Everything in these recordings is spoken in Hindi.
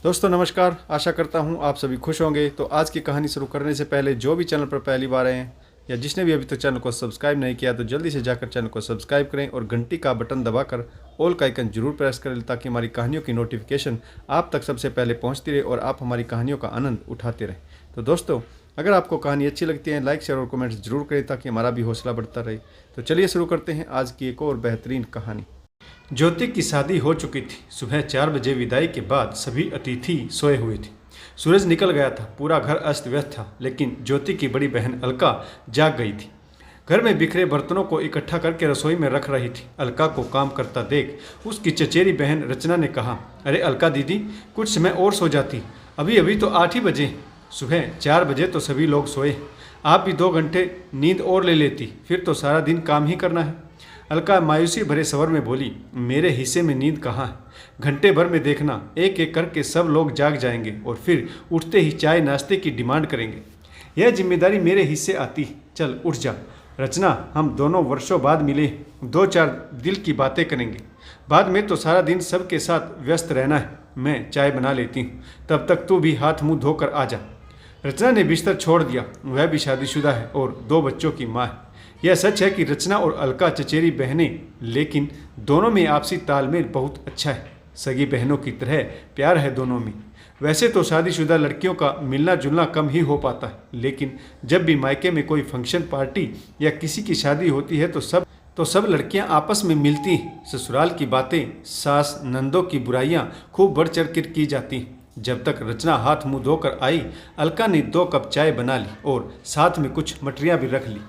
दोस्तों नमस्कार। आशा करता हूँ आप सभी खुश होंगे। तो आज की कहानी शुरू करने से पहले जो भी चैनल पर पहली बार आए हैं या जिसने भी अभी तक चैनल को सब्सक्राइब नहीं किया तो जल्दी से जाकर चैनल को सब्सक्राइब करें और घंटी का बटन दबाकर ऑल का आइकन जरूर प्रेस करें ताकि हमारी कहानियों की नोटिफिकेशन आप तक सबसे पहले पहुँचती रहे और आप हमारी कहानियों का आनंद उठाते रहें। तो दोस्तों अगर आपको कहानी अच्छी लगती है लाइक शेयर और कमेंट्स जरूर करें ताकि हमारा भी हौसला बढ़ता रहे। तो चलिए शुरू करते हैं आज की एक और बेहतरीन कहानी। ज्योति की शादी हो चुकी थी। सुबह 4 बजे विदाई के बाद सभी अतिथि सोए हुए थे। सूरज निकल गया था, पूरा घर अस्त व्यस्त था, लेकिन ज्योति की बड़ी बहन अलका जाग गई थी। घर में बिखरे बर्तनों को इकट्ठा करके रसोई में रख रही थी। अलका को काम करता देख उसकी चचेरी बहन रचना ने कहा, अरे अलका दीदी, कुछ समय और सो जाती, अभी अभी तो 8 ही बजे। सुबह 4 बजे तो सभी लोग सोए, आप भी 2 घंटे नींद और ले लेती, फिर तो सारा दिन काम ही करना है। अलका मायूसी भरे स्वर में बोली, मेरे हिस्से में नींद कहाँ है? घंटे भर में देखना एक एक करके सब लोग जाग जाएंगे और फिर उठते ही चाय नाश्ते की डिमांड करेंगे। यह जिम्मेदारी मेरे हिस्से आती। चल उठ जा रचना, हम दोनों वर्षों बाद मिले, 2-4 दिल की बातें करेंगे। बाद में तो सारा दिन सबके साथ व्यस्त रहना है। मैं चाय बना लेती हूँ, तब तक तू भी हाथ मुँह धोकर आ जा। रचना ने बिस्तर छोड़ दिया। वह भी शादीशुदा है और 2 बच्चों की माँ है। यह सच है कि रचना और अलका चचेरी बहनें, लेकिन दोनों में आपसी तालमेल बहुत अच्छा है। सगी बहनों की तरह प्यार है दोनों में। वैसे तो शादीशुदा लड़कियों का मिलना जुलना कम ही हो पाता है, लेकिन जब भी मायके में कोई फंक्शन पार्टी या किसी की शादी होती है तो सब लड़कियां आपस में मिलती हैं। ससुराल की बातें, सास नंदों की बुराइयां खूब बढ़ चढ़ कर की जाती हैं। जब तक रचना हाथ मुंह धोकर आई, अलका ने 2 कप चाय बना ली और साथ में कुछ मठरियाँ भी रख ली।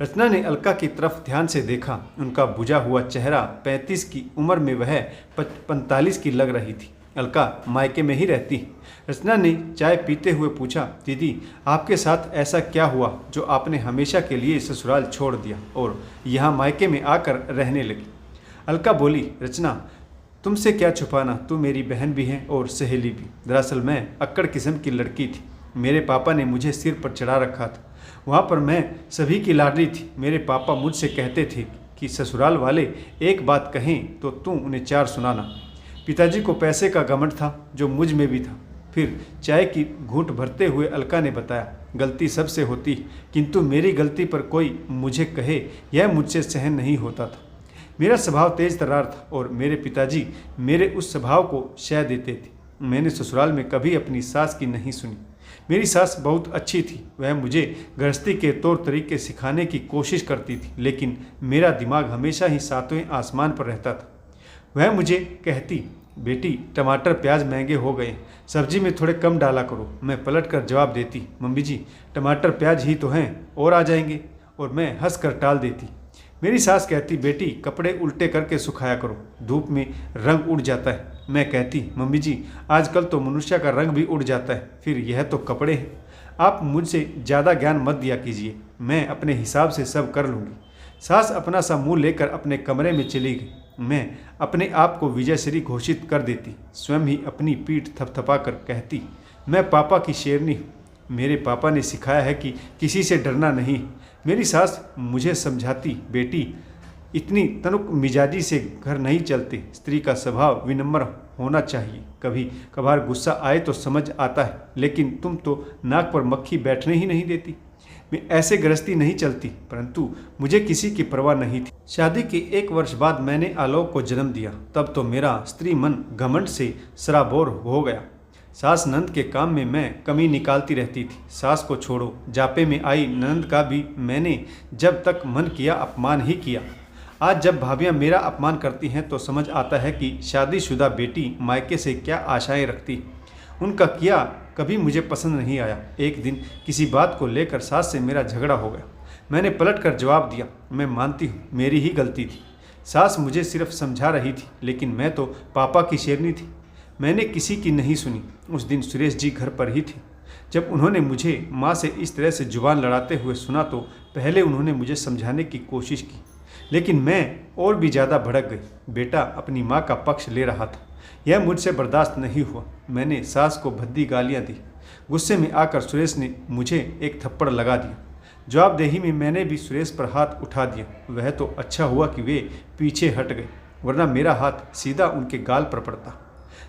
रचना ने अलका की तरफ ध्यान से देखा। उनका बुझा हुआ चेहरा 35 की उम्र में वह 45 की लग रही थी। अलका मायके में ही रहती। रचना ने चाय पीते हुए पूछा, दीदी आपके साथ ऐसा क्या हुआ जो आपने हमेशा के लिए ससुराल छोड़ दिया और यहाँ मायके में आकर रहने लगी? अलका बोली, रचना तुमसे क्या छुपाना, तू मेरी बहन भी है और सहेली भी। दरअसल मैं अक्कड़ किस्म की लड़की थी। मेरे पापा ने मुझे सिर पर चढ़ा रखा था। वहाँ पर मैं सभी की लाडली थी। मेरे पापा मुझसे कहते थे कि ससुराल वाले एक बात कहें तो तू उन्हें 4 सुनाना। पिताजी को पैसे का घमंड था जो मुझ में भी था। फिर चाय की घूंट भरते हुए अलका ने बताया, गलती सबसे होती, किंतु मेरी गलती पर कोई मुझे कहे यह मुझसे सहन नहीं होता था। मेरा स्वभाव तेज तर्रार था और मेरे पिताजी मेरे उस स्वभाव को शह देते थे। मैंने ससुराल में कभी अपनी सास की नहीं सुनी। मेरी सास बहुत अच्छी थी। वह मुझे गृहस्थी के तौर तरीके सिखाने की कोशिश करती थी, लेकिन मेरा दिमाग हमेशा ही 7वें आसमान पर रहता था। वह मुझे कहती, बेटी टमाटर प्याज महंगे हो गए, सब्जी में थोड़े कम डाला करो। मैं पलट कर जवाब देती, मम्मी जी टमाटर प्याज ही तो हैं और आ जाएंगे, और मैं हंस कर टाल देती। मेरी सास कहती, बेटी कपड़े उल्टे करके सुखाया करो, धूप में रंग उड़ जाता है। मैं कहती, मम्मी जी आजकल तो मनुष्य का रंग भी उड़ जाता है, फिर यह तो कपड़े हैं। आप मुझसे ज़्यादा ज्ञान मत दिया कीजिए, मैं अपने हिसाब से सब कर लूँगी। सास अपना सा मुँह लेकर अपने कमरे में चली गई। मैं अपने आप को विजयश्री घोषित कर देती, स्वयं ही अपनी पीठ थपथपा कर कहती, मैं पापा की शेरनी हूँ। मेरे पापा ने सिखाया है कि किसी से डरना नहीं। मेरी सास मुझे समझाती, बेटी इतनी तनुक मिजाजी से घर नहीं चलते, स्त्री का स्वभाव विनम्र होना चाहिए। कभी कभार गुस्सा आए तो समझ आता है, लेकिन तुम तो नाक पर मक्खी बैठने ही नहीं देती। मैं ऐसे गृहस्थी नहीं चलती, परंतु मुझे किसी की परवाह नहीं थी। शादी के 1 वर्ष बाद मैंने आलोक को जन्म दिया। तब तो मेरा स्त्री मन घमंड से सराबोर हो गया। सास नंद के काम में मैं कमी निकालती रहती थी। सास को छोड़ो, जापे में आई नंद का भी मैंने जब तक मन किया अपमान ही किया। आज जब भाभियाँ मेरा अपमान करती हैं तो समझ आता है कि शादीशुदा बेटी मायके से क्या आशाएं रखती। उनका किया कभी मुझे पसंद नहीं आया। एक दिन किसी बात को लेकर सास से मेरा झगड़ा हो गया। मैंने पलट कर जवाब दिया, मैं मानती हूँ मेरी ही गलती थी। सास मुझे सिर्फ समझा रही थी, लेकिन मैं तो पापा की शेरनी थी। मैंने किसी की नहीं सुनी। उस दिन सुरेश जी घर पर ही थे। जब उन्होंने मुझे माँ से इस तरह से जुबान लड़ाते हुए सुना तो पहले उन्होंने मुझे समझाने की कोशिश की, लेकिन मैं और भी ज़्यादा भड़क गई। बेटा अपनी माँ का पक्ष ले रहा था, यह मुझसे बर्दाश्त नहीं हुआ। मैंने सास को भद्दी गालियाँ दी। गुस्से में आकर सुरेश ने मुझे एक थप्पड़ लगा दिया। जवाबदेही में मैंने भी सुरेश पर हाथ उठा दिया। वह तो अच्छा हुआ कि वे पीछे हट गए, वरना मेरा हाथ सीधा उनके गाल पर पड़ता।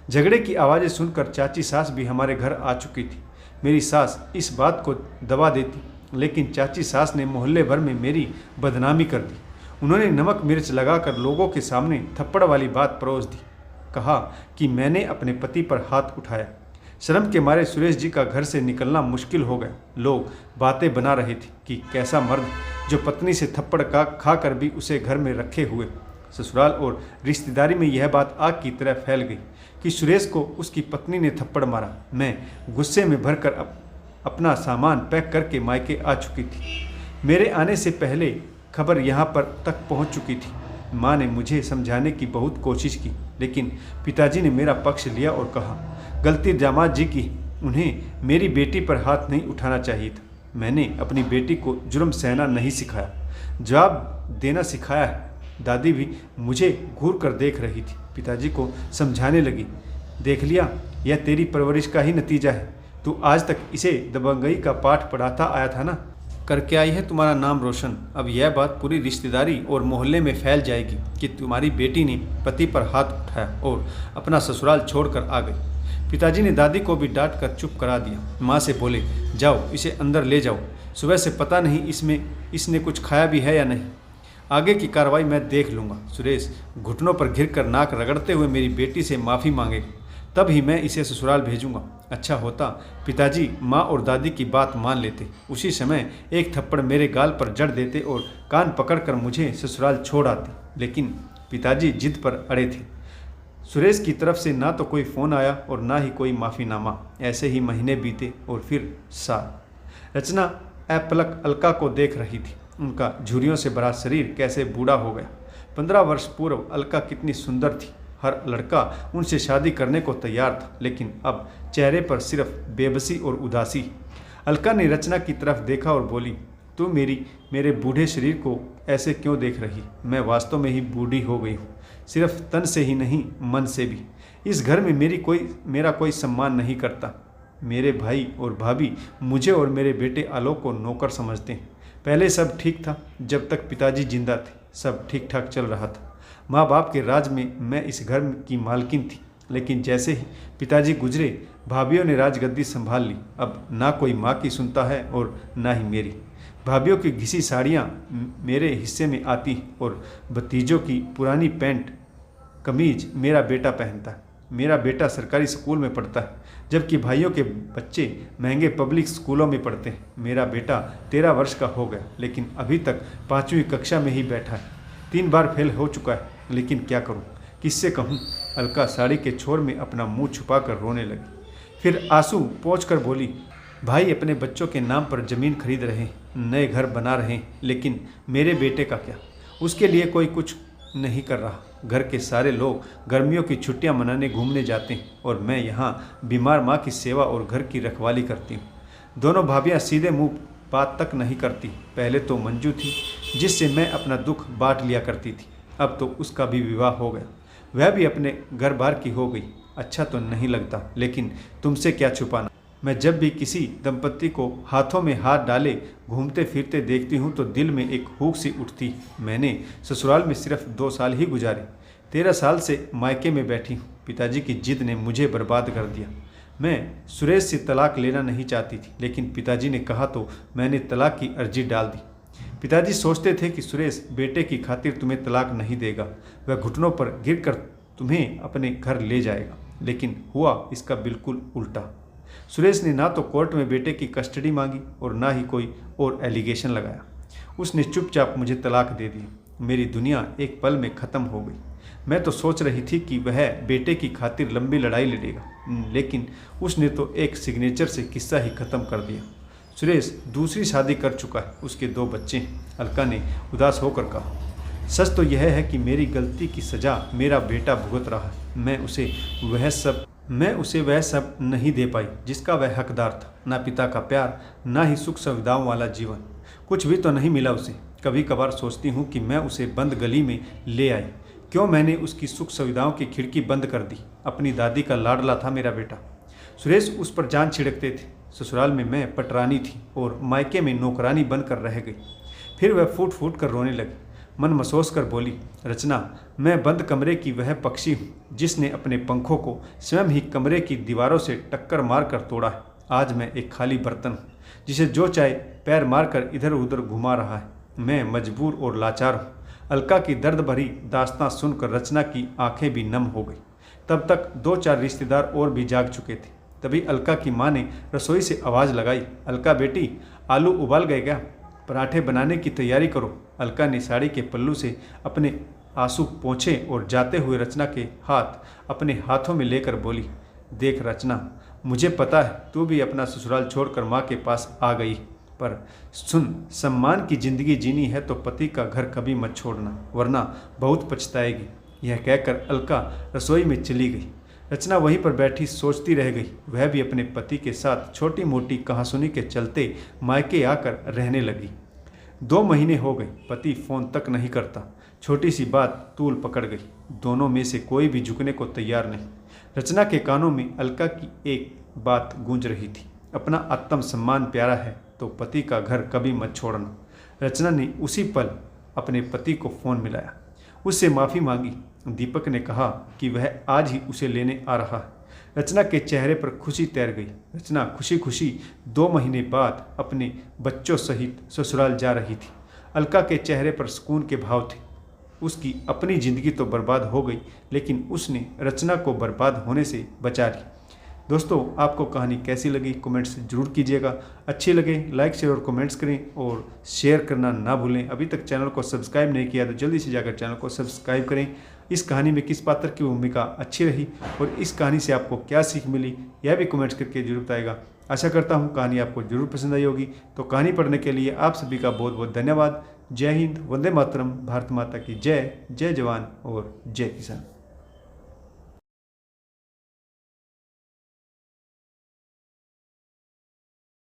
झगड़े की आवाज़ें सुनकर चाची सास भी हमारे घर आ चुकी थी। मेरी सास इस बात को दबा देती, लेकिन चाची सास ने मोहल्ले भर में मेरी बदनामी कर दी। उन्होंने नमक मिर्च लगाकर लोगों के सामने थप्पड़ वाली बात परोस दी। कहा कि मैंने अपने पति पर हाथ उठाया। शर्म के मारे सुरेश जी का घर से निकलना मुश्किल हो गया। लोग बातें बना रहे थे कि कैसा मर्द जो पत्नी से थप्पड़ खा कर भी उसे घर में रखे हुए। ससुराल और रिश्तेदारी में यह बात आग की तरह फैल गई कि सुरेश को उसकी पत्नी ने थप्पड़ मारा। मैं गुस्से में भरकर अपना सामान पैक करके मायके आ चुकी थी। मेरे आने से पहले खबर यहाँ पर तक पहुँच चुकी थी। माँ ने मुझे समझाने की बहुत कोशिश की, लेकिन पिताजी ने मेरा पक्ष लिया और कहा, गलती दामाद जी की, उन्हें मेरी बेटी पर हाथ नहीं उठाना चाहिए था। मैंने अपनी बेटी को जुर्म सहना नहीं सिखाया, जवाब देना सिखाया है। दादी भी मुझे घूर कर देख रही थी। पिताजी को समझाने लगी, देख लिया, यह तेरी परवरिश का ही नतीजा है। तू आज तक इसे दबंगई का पाठ पढ़ाता आया था ना, करके आई है तुम्हारा नाम रोशन। अब यह बात पूरी रिश्तेदारी और मोहल्ले में फैल जाएगी कि तुम्हारी बेटी ने पति पर हाथ उठाया और अपना ससुराल छोड़कर आ गई। पिताजी ने दादी को भी डांट कर चुप करा दिया। माँ से बोले, जाओ इसे अंदर ले जाओ, सुबह से पता नहीं इसने कुछ खाया भी है या नहीं। आगे की कार्रवाई मैं देख लूँगा। सुरेश घुटनों पर घिरकर नाक रगड़ते हुए मेरी बेटी से माफ़ी मांगेगा, तब ही मैं इसे ससुराल भेजूंगा। अच्छा होता पिताजी माँ और दादी की बात मान लेते। उसी समय एक थप्पड़ मेरे गाल पर जड़ देते और कान पकड़कर मुझे ससुराल छोड़ आते, लेकिन पिताजी जिद पर अड़े थे। सुरेश की तरफ से ना तो कोई फ़ोन आया और ना ही कोई माफ़ीनामा। ऐसे ही महीने बीते और फिर साल। रचना अपलक अलका को देख रही थी। उनका झुर्रियों से भरा शरीर कैसे बूढ़ा हो गया। 15 वर्ष पूर्व अलका कितनी सुंदर थी। हर लड़का उनसे शादी करने को तैयार था, लेकिन अब चेहरे पर सिर्फ बेबसी और उदासी। अलका ने रचना की तरफ देखा और बोली, तू मेरे बूढ़े शरीर को ऐसे क्यों देख रही? मैं वास्तव में ही बूढ़ी हो गई हूँ, सिर्फ तन से ही नहीं, मन से भी। इस घर में मेरा कोई सम्मान नहीं करता। मेरे भाई और भाभी मुझे और मेरे बेटे आलोक को नौकर समझते हैं। पहले सब ठीक था, जब तक पिताजी जिंदा थे सब ठीक ठाक चल रहा था। माँ बाप के राज में मैं इस घर की मालकिन थी, लेकिन जैसे ही पिताजी गुजरे भाभीियों ने राजगद्दी संभाल ली। अब ना कोई माँ की सुनता है और ना ही मेरी। भाभीियों की घिसी साड़ियाँ मेरे हिस्से में आती और भतीजों की पुरानी पैंट कमीज मेरा बेटा पहनता है। मेरा बेटा सरकारी स्कूल में पढ़ता है, जबकि भाइयों के बच्चे महंगे पब्लिक स्कूलों में पढ़ते हैं। मेरा बेटा 13 वर्ष का हो गया, लेकिन अभी तक 5वीं कक्षा में ही बैठा है। 3 बार फेल हो चुका है, लेकिन क्या करूं, किससे कहूं? अलका साड़ी के छोर में अपना मुंह छुपाकर रोने लगी। फिर आंसू पोंछकर बोली, भाई अपने बच्चों के नाम पर ज़मीन खरीद रहे हैं, नए घर बना रहे हैं, लेकिन मेरे बेटे का क्या? उसके लिए कोई कुछ नहीं कर रहा। घर के सारे लोग गर्मियों की छुट्टियां मनाने घूमने जाते हैं और मैं यहाँ बीमार माँ की सेवा और घर की रखवाली करती हूँ। दोनों भाभियाँ सीधे मुँह बात तक नहीं करती। पहले तो मंजू थी, जिससे मैं अपना दुख बांट लिया करती थी। अब तो उसका भी विवाह हो गया, वह भी अपने घर बार की हो गई। अच्छा तो नहीं लगता, लेकिन तुमसे क्या छुपाना। मैं जब भी किसी दंपत्ति को हाथों में हाथ डाले घूमते फिरते देखती हूँ तो दिल में एक हुक सी उठती। मैंने ससुराल में सिर्फ 2 साल ही गुजारे, 13 साल से मायके में बैठी हूँ। पिताजी की जिद ने मुझे बर्बाद कर दिया। मैं सुरेश से तलाक लेना नहीं चाहती थी, लेकिन पिताजी ने कहा तो मैंने तलाक की अर्जी डाल दी। पिताजी सोचते थे कि सुरेश बेटे की खातिर तुम्हें तलाक नहीं देगा, वह घुटनों पर गिरकर तुम्हें अपने घर ले जाएगा, लेकिन हुआ इसका बिल्कुल उल्टा। सुरेश ने ना तो कोर्ट में बेटे की कस्टडी मांगी और ना ही कोई और एलिगेशन लगाया। उसने चुपचाप मुझे तलाक दे दी। मेरी दुनिया एक पल में ख़त्म हो गई। मैं तो सोच रही थी कि वह बेटे की खातिर लंबी लड़ाई लड़ेगा, लेकिन उसने तो एक सिग्नेचर से किस्सा ही ख़त्म कर दिया। सुरेश दूसरी शादी कर चुका है, उसके 2 बच्चे हैं। अलका ने उदास होकर कहा, सच तो यह है कि मेरी गलती की सज़ा मेरा बेटा भुगत रहा है। मैं उसे वह सब नहीं दे पाई जिसका वह हकदार था। ना पिता का प्यार, ना ही सुख सुविधाओं वाला जीवन, कुछ भी तो नहीं मिला उसे। कभी कभार सोचती हूँ कि मैं उसे बंद गली में ले आई। क्यों मैंने उसकी सुख सुविधाओं की खिड़की बंद कर दी? अपनी दादी का लाडला था मेरा बेटा। सुरेश उस पर जान छिड़कते थे। ससुराल में मैं पटरानी थी और मायके में नौकरानी बनकर रह गई। फिर वह फूट फूट कर रोने लगी। मन महसूस कर बोली, रचना, मैं बंद कमरे की वह पक्षी हूँ जिसने अपने पंखों को स्वयं ही कमरे की दीवारों से टक्कर मारकर तोड़ा है। आज मैं एक खाली बर्तन हूँ जिसे जो चाहे पैर मारकर इधर उधर घुमा रहा है। मैं मजबूर और लाचार हूँ। अलका की दर्द भरी दास्तां सुनकर रचना की आंखें भी नम हो गई। तब तक 2-4 रिश्तेदार और भी जाग चुके थे। तभी अलका की माँ ने रसोई से आवाज़ लगाई, अलका बेटी, आलू उबाल गए क्या? पराठे बनाने की तैयारी करो। अलका ने साड़ी के पल्लू से अपने आंसू पोंछे और जाते हुए रचना के हाथ अपने हाथों में लेकर बोली, देख रचना, मुझे पता है तू भी अपना ससुराल छोड़कर माँ के पास आ गई, पर सुन, सम्मान की जिंदगी जीनी है तो पति का घर कभी मत छोड़ना, वरना बहुत पछताएगी। यह कहकर अलका रसोई में चली गई। रचना वहीं पर बैठी सोचती रह गई। वह भी अपने पति के साथ छोटी मोटी कहासुनी के चलते मायके आकर रहने लगी। 2 महीने हो गए, पति फोन तक नहीं करता। छोटी सी बात तूल पकड़ गई। दोनों में से कोई भी झुकने को तैयार नहीं। रचना के कानों में अलका की एक बात गूंज रही थी, अपना आत्म सम्मान प्यारा है तो पति का घर कभी मत छोड़ना। रचना ने उसी पल अपने पति को फोन मिलाया, उससे माफ़ी मांगी। दीपक ने कहा कि वह आज ही उसे लेने आ रहा है। रचना के चेहरे पर खुशी तैर गई। रचना खुशी खुशी 2 महीने बाद अपने बच्चों सहित ससुराल जा रही थी। अलका के चेहरे पर सुकून के भाव थे। उसकी अपनी जिंदगी तो बर्बाद हो गई, लेकिन उसने रचना को बर्बाद होने से बचा ली। दोस्तों, आपको कहानी कैसी लगी कमेंट्स जरूर कीजिएगा। अच्छी लगे लाइक शेयर और कमेंट्स करें और शेयर करना ना भूलें। अभी तक चैनल को सब्सक्राइब नहीं किया तो जल्दी से जाकर चैनल को सब्सक्राइब करें। इस कहानी में किस पात्र की भूमिका अच्छी रही और इस कहानी से आपको क्या सीख मिली, यह भी कमेंट्स करके जरूर बताएगा। आशा करता हूँ कहानी आपको जरूर पसंद आई होगी। तो कहानी पढ़ने के लिए आप सभी का बहुत बहुत धन्यवाद। जय हिंद, वंदे मातरम, भारत माता की जय। जय जवान और जय किसान।